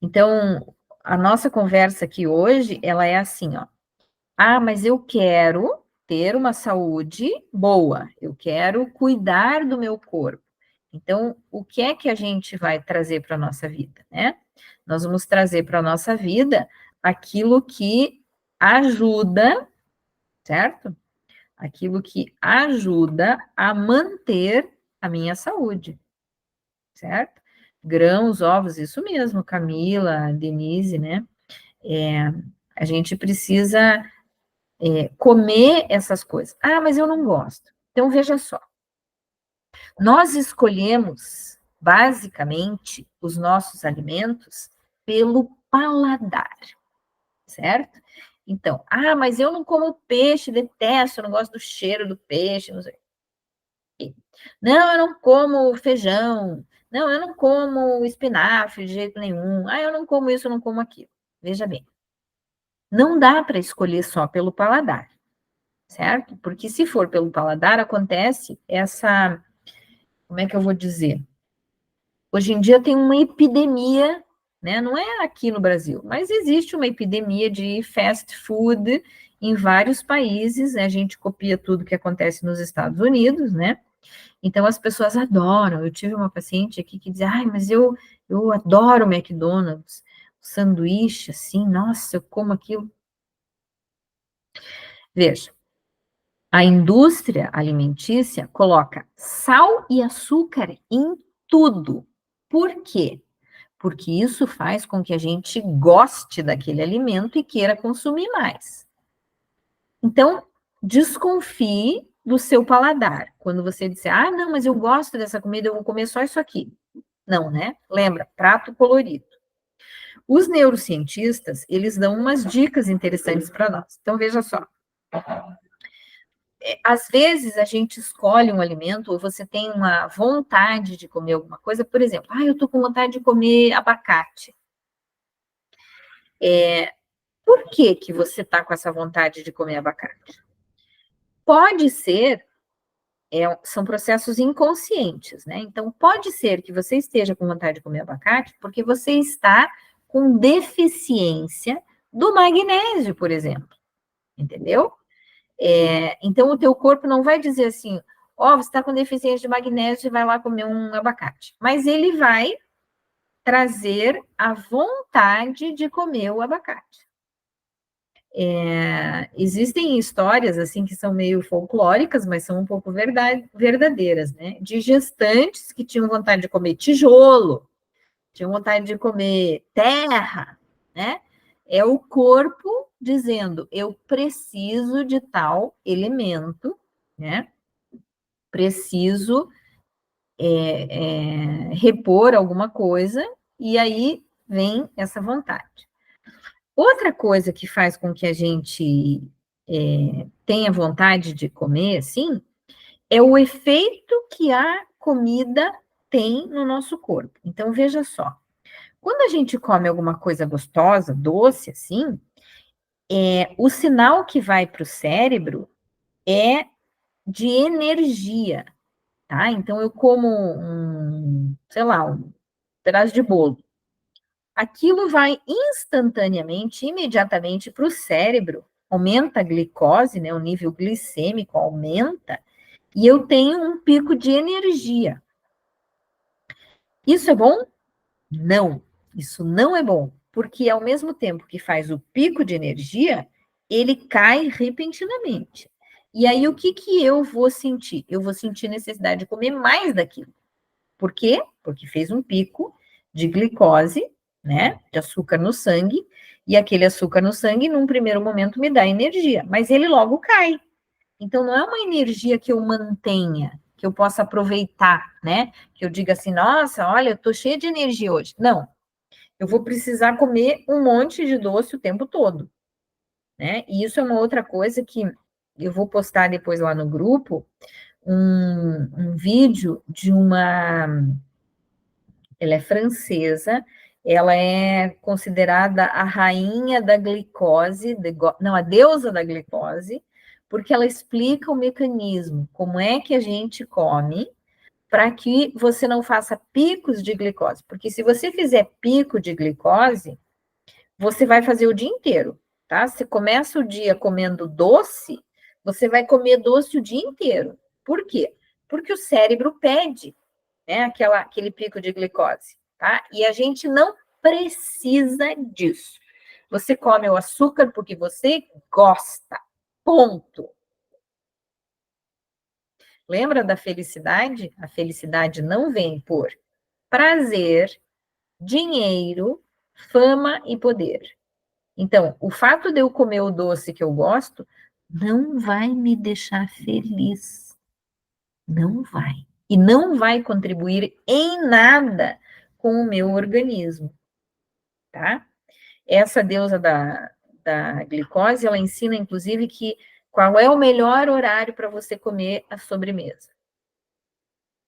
Então, a nossa conversa aqui hoje, ela é assim, ó. Ah, mas eu quero ter uma saúde boa, eu quero cuidar do meu corpo. Então, o que é que a gente vai trazer para a nossa vida, né? Nós vamos trazer para a nossa vida aquilo que ajuda, certo? Aquilo que ajuda a manter a minha saúde, certo? Grãos, ovos, isso mesmo, Camila, Denise, né? A gente precisa comer essas coisas. Ah, mas eu não gosto. Então, veja só. Nós escolhemos, basicamente, os nossos alimentos pelo paladar, certo? Então, ah, mas eu não como peixe, detesto, não gosto do cheiro do peixe, não sei. Não, eu não como feijão. Não, eu não como espinafre de jeito nenhum. Ah, eu não como isso, eu não como aquilo. Veja bem, não dá para escolher só pelo paladar, certo? Porque se for pelo paladar, acontece essa, como é que eu vou dizer? Hoje em dia tem uma epidemia, né? Não é aqui no Brasil, mas existe uma epidemia de fast food em vários países, né? A gente copia tudo que acontece nos Estados Unidos, né? Então as pessoas adoram. Eu tive uma paciente aqui que dizia, ai, mas eu adoro McDonald's, sanduíche, assim, nossa, eu como aquilo. Veja, a indústria alimentícia coloca sal e açúcar em tudo. Por quê? Porque isso faz com que a gente goste daquele alimento e queira consumir mais. Então, desconfie do seu paladar. Quando você disser, ah, não, mas eu gosto dessa comida, eu vou comer só isso aqui. Não, né? Lembra, prato colorido. Os neurocientistas, eles dão umas dicas interessantes para nós. Então, veja só. Às vezes, a gente escolhe um alimento ou você tem uma vontade de comer alguma coisa. Por exemplo, ah, eu estou com vontade de comer abacate. Por que que você está com essa vontade de comer abacate? Pode ser, são processos inconscientes, né? Então, pode ser que você esteja com vontade de comer abacate porque você está com deficiência do magnésio, por exemplo, entendeu? Então, o teu corpo não vai dizer assim, ó, você está com deficiência de magnésio e vai lá comer um abacate. Mas ele vai trazer a vontade de comer o abacate. Existem histórias assim que são meio folclóricas, mas são um pouco verdadeiras, né? De gestantes que tinham vontade de comer tijolo, tinham vontade de comer terra, né? É o corpo dizendo, eu preciso de tal elemento, né? Preciso repor alguma coisa, e aí vem essa vontade. Outra coisa que faz com que a gente tenha vontade de comer, assim, é o efeito que a comida tem no nosso corpo. Então, veja só. Quando a gente come alguma coisa gostosa, doce, assim, o sinal que vai para o cérebro é de energia, tá? Então, eu como sei lá, um pedaço de bolo. Aquilo vai instantaneamente, imediatamente para o cérebro, aumenta a glicose, né? O nível glicêmico aumenta, e eu tenho um pico de energia. Isso é bom? Não, isso não é bom, porque ao mesmo tempo que faz o pico de energia, ele cai repentinamente. E aí, o que que eu vou sentir? Eu vou sentir necessidade de comer mais daquilo. Por quê? Porque fez um pico de glicose, né, de açúcar no sangue, e aquele açúcar no sangue, num primeiro momento, me dá energia, mas ele logo cai. Então, não é uma energia que eu mantenha, que eu possa aproveitar, né? Que eu diga assim, nossa, olha, eu tô cheia de energia hoje. Não, eu vou precisar comer um monte de doce o tempo todo, né? E isso é uma outra coisa que eu vou postar depois lá no grupo, um vídeo de ela é francesa, ela é considerada a rainha da glicose, não, a deusa da glicose, porque ela explica o mecanismo, como é que a gente come, para que você não faça picos de glicose. Porque se você fizer pico de glicose, você vai fazer o dia inteiro, tá? Você começa o dia comendo doce, você vai comer doce o dia inteiro. Por quê? Porque o cérebro pede, né, aquele pico de glicose, tá? E a gente não precisa disso. Você come o açúcar porque você gosta. Ponto. Lembra da felicidade? A felicidade não vem por prazer, dinheiro, fama e poder. Então, o fato de eu comer o doce que eu gosto não vai me deixar feliz. Não vai. E não vai contribuir em nada com o meu organismo, tá? Essa deusa da glicose, ela ensina, inclusive, que qual é o melhor horário para você comer a sobremesa.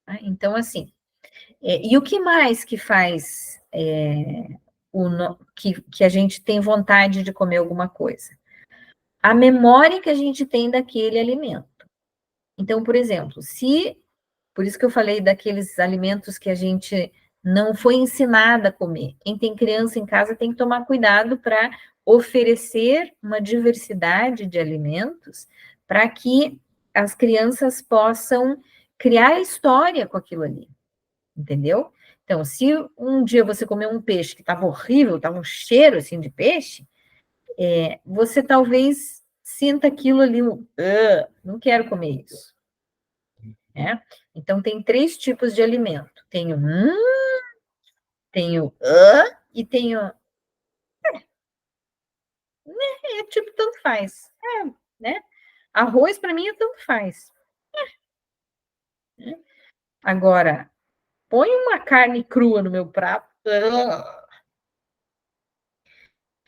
Tá? Então, assim, e o que mais que faz que a gente tem vontade de comer alguma coisa? A memória que a gente tem daquele alimento. Então, por exemplo, por isso que eu falei daqueles alimentos que a gente não foi ensinada a comer. Quem tem criança em casa tem que tomar cuidado para oferecer uma diversidade de alimentos para que as crianças possam criar história com aquilo ali, entendeu? Então, se um dia você comeu um peixe que estava horrível, estava um cheiro assim de peixe, você talvez sinta aquilo ali, não quero comer isso. Né? Então, tem 3 tipos de alimento. Tem o tem o e tem o tipo, tanto faz. Né? Arroz, para mim, tanto faz. Né? Agora, põe uma carne crua no meu prato.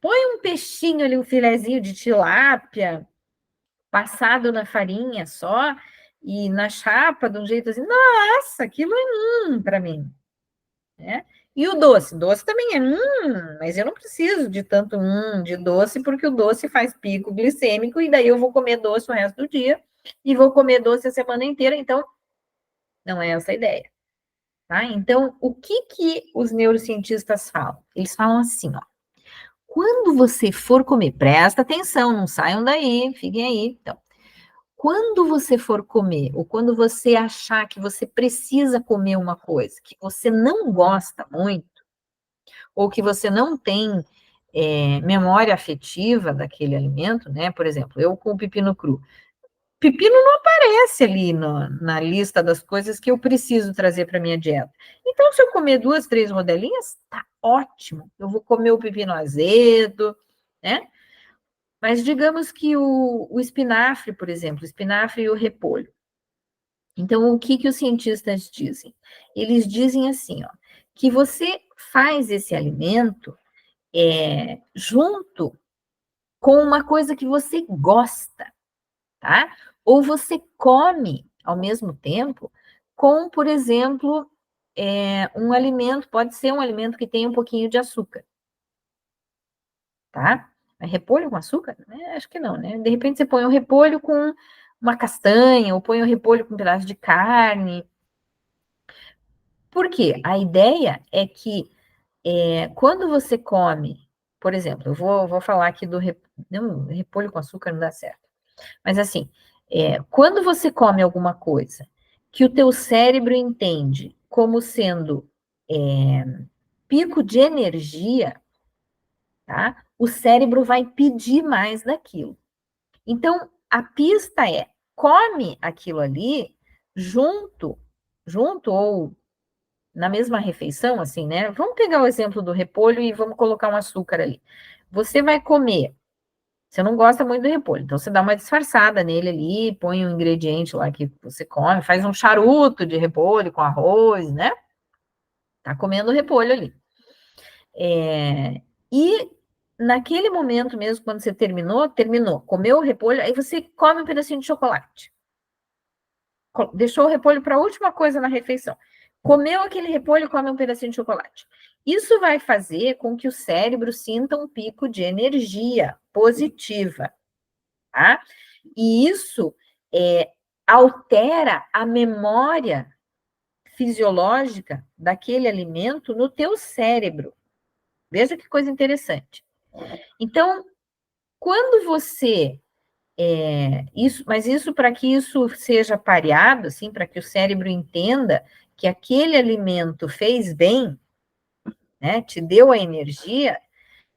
Põe um peixinho ali, um filezinho de tilápia, passado na farinha só, e na chapa, de um jeito assim, nossa, aquilo é para mim. Né? E o doce? Doce também mas eu não preciso de tanto de doce, porque o doce faz pico glicêmico, e daí eu vou comer doce o resto do dia, e vou comer doce a semana inteira, então não é essa a ideia. Tá? Então, o que os neurocientistas falam? Eles falam assim, ó, quando você for comer, presta atenção, não saiam daí, fiquem aí. Então, quando você for comer, ou quando você achar que você precisa comer uma coisa que você não gosta muito, ou que você não tem memória afetiva daquele alimento, né? Por exemplo, eu com o pepino cru. Pepino não aparece ali na lista das coisas que eu preciso trazer para minha dieta. Então, se eu comer 2, 3 rodelinhas, tá ótimo. Eu vou comer o pepino azedo, né? Mas digamos que o espinafre, por exemplo, o espinafre e o repolho. Então, o que os cientistas dizem? Eles dizem assim, ó, que você faz esse alimento junto com uma coisa que você gosta, tá? Ou você come ao mesmo tempo com, por exemplo, um alimento, pode ser um alimento que tenha um pouquinho de açúcar, tá? Repolho com açúcar? Acho que não, né? De repente você põe o repolho com uma castanha, ou põe o repolho com um pedaço de carne. Por quê? A ideia é que quando você come, por exemplo, eu vou falar aqui não, repolho com açúcar não dá certo. Mas assim, quando você come alguma coisa que o teu cérebro entende como sendo pico de energia, tá? O cérebro vai pedir mais daquilo. Então, a pista come aquilo ali junto ou na mesma refeição, assim, né? Vamos pegar o exemplo do repolho e vamos colocar um açúcar ali. Você vai comer, você não gosta muito do repolho, então você dá uma disfarçada nele ali, põe um ingrediente lá que você come, faz um charuto de repolho com arroz, né? Tá comendo repolho ali. E naquele momento mesmo, quando você terminou, comeu o repolho, aí você come um pedacinho de chocolate. deixou o repolho para a última coisa na refeição. Comeu aquele repolho, come um pedacinho de chocolate. Isso vai fazer com que o cérebro sinta um pico de energia positiva, tá? E isso altera a memória fisiológica daquele alimento no teu cérebro. Veja que coisa interessante. Então, quando você mas isso para que isso seja pareado, assim, para que o cérebro entenda que aquele alimento fez bem, né, te deu a energia,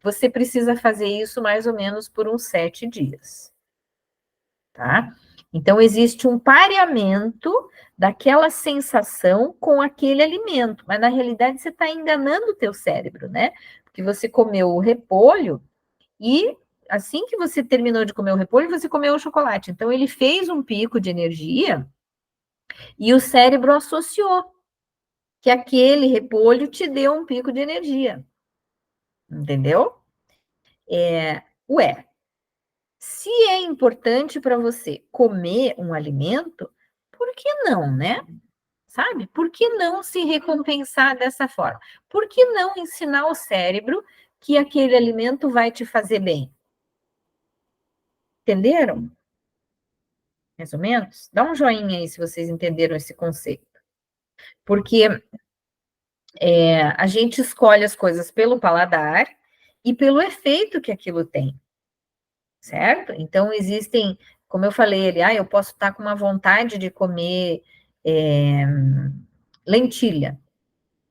você precisa fazer isso mais ou menos por uns 7 dias, tá? Então, existe um pareamento daquela sensação com aquele alimento, mas na realidade você está enganando o teu cérebro, né? Porque você comeu o repolho e assim que você terminou de comer o repolho, você comeu o chocolate. Então, ele fez um pico de energia e o cérebro associou que aquele repolho te deu um pico de energia. Entendeu? Se é importante para você comer um alimento, por que não, né? Sabe? Por que não se recompensar dessa forma? Por que não ensinar o cérebro que aquele alimento vai te fazer bem? Entenderam? Mais ou menos? Dá um joinha aí se vocês entenderam esse conceito. Porque a gente escolhe as coisas pelo paladar e pelo efeito que aquilo tem, certo? Então, existem, como eu falei, eu posso estar com uma vontade de comer lentilha,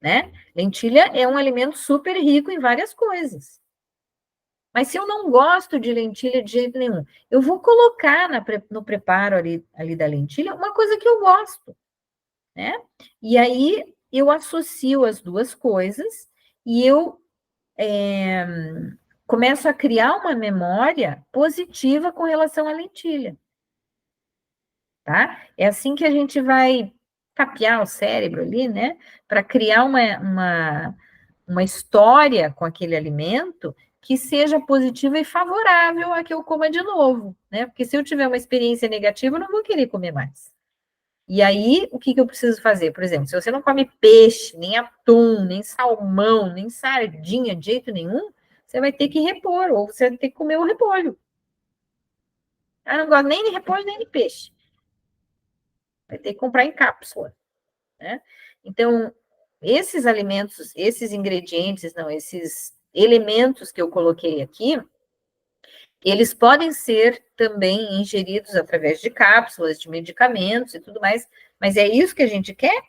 né? Lentilha é um alimento super rico em várias coisas. Mas se eu não gosto de lentilha de jeito nenhum, eu vou colocar no preparo ali da lentilha uma coisa que eu gosto, né? E aí eu associo as duas coisas e eu começo a criar uma memória positiva com relação à lentilha, tá? É assim que a gente vai capear o cérebro ali, né? Para criar uma história com aquele alimento que seja positiva e favorável a que eu coma de novo, né? Porque se eu tiver uma experiência negativa, eu não vou querer comer mais. E aí, o que eu preciso fazer? Por exemplo, se você não come peixe, nem atum, nem salmão, nem sardinha de jeito nenhum, você vai ter que repor, ou você vai ter que comer o repolho. Eu não gosto nem de repolho, nem de peixe. Vai ter que comprar em cápsula, né? Então, esses alimentos, esses ingredientes, não, esses elementos que eu coloquei aqui, eles podem ser também ingeridos através de cápsulas, de medicamentos e tudo mais, mas é isso que a gente quer?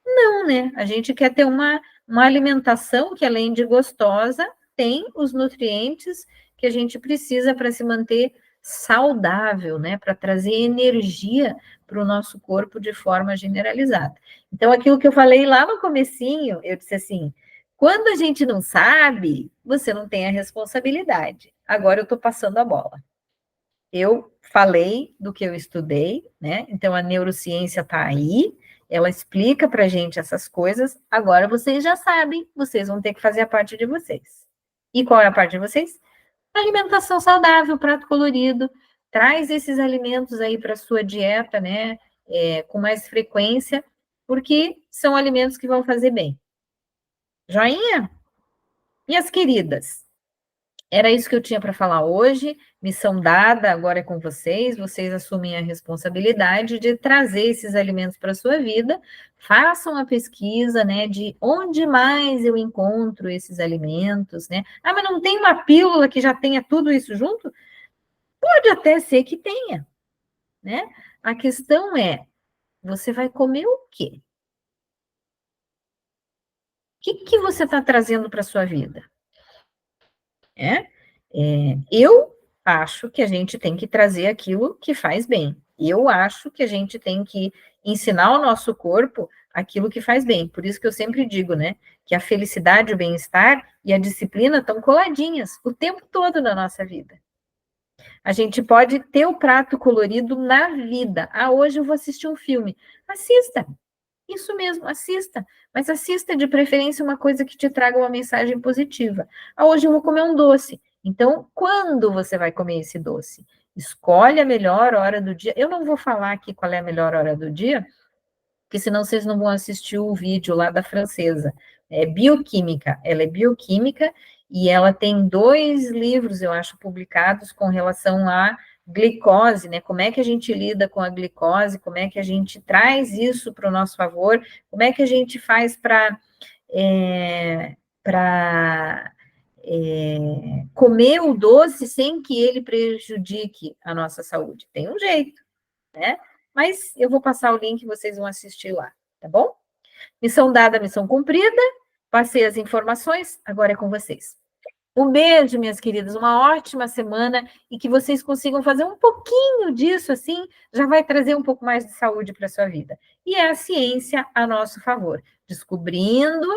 Não, né? A gente quer ter uma alimentação que, além de gostosa, tem os nutrientes que a gente precisa para se manter saudável, né? Para trazer energia para o nosso corpo de forma generalizada. Então, aquilo que eu falei lá no comecinho, eu disse assim, quando a gente não sabe, você não tem a responsabilidade. Agora eu estou passando a bola. Eu falei do que eu estudei, né? Então, a neurociência está aí, ela explica para a gente essas coisas. Agora vocês já sabem, vocês vão ter que fazer a parte de vocês. E qual é a parte de vocês? Alimentação saudável, prato colorido. Traz esses alimentos aí para a sua dieta, né? Com mais frequência, porque são alimentos que vão fazer bem. Joinha? Minhas queridas, era isso que eu tinha para falar hoje. Missão dada, agora é com vocês. Vocês assumem a responsabilidade de trazer esses alimentos para a sua vida. Façam a pesquisa, né, de onde mais eu encontro esses alimentos, né? Ah, mas não tem uma pílula que já tenha tudo isso junto? Pode até ser que tenha, né? A questão é, você vai comer o quê? O que você está trazendo para a sua vida? Eu acho que a gente tem que trazer aquilo que faz bem. Eu acho que a gente tem que ensinar ao nosso corpo aquilo que faz bem. Por isso que eu sempre digo, né, que a felicidade, o bem-estar e a disciplina estão coladinhas o tempo todo na nossa vida. A gente pode ter o prato colorido na vida. Ah, hoje eu vou assistir um filme. Assista. Isso mesmo, assista. Mas assista de preferência uma coisa que te traga uma mensagem positiva. Ah, hoje eu vou comer um doce. Então, quando você vai comer esse doce? Escolhe a melhor hora do dia. Eu não vou falar aqui qual é a melhor hora do dia, porque senão vocês não vão assistir o vídeo lá da francesa. É bioquímica, ela é bioquímica e ela tem 2 livros, eu acho, publicados com relação à glicose, né? Como é que a gente lida com a glicose, como é que a gente traz isso para o nosso favor, como é que a gente faz para comer o doce sem que ele prejudique a nossa saúde. Tem um jeito, né? Mas eu vou passar o link e vocês vão assistir lá, tá bom? Missão dada, missão cumprida. Passei as informações, agora é com vocês. Um beijo, minhas queridas, uma ótima semana e que vocês consigam fazer um pouquinho disso, assim, já vai trazer um pouco mais de saúde para a sua vida. E é a ciência a nosso favor, descobrindo,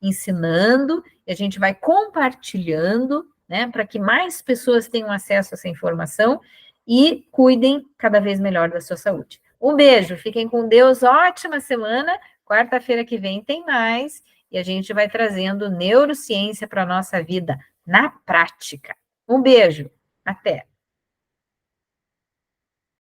ensinando, e a gente vai compartilhando, né, para que mais pessoas tenham acesso a essa informação e cuidem cada vez melhor da sua saúde. Um beijo, fiquem com Deus, ótima semana. Quarta-feira que vem tem mais e a gente vai trazendo neurociência para a nossa vida na prática. Um beijo, até!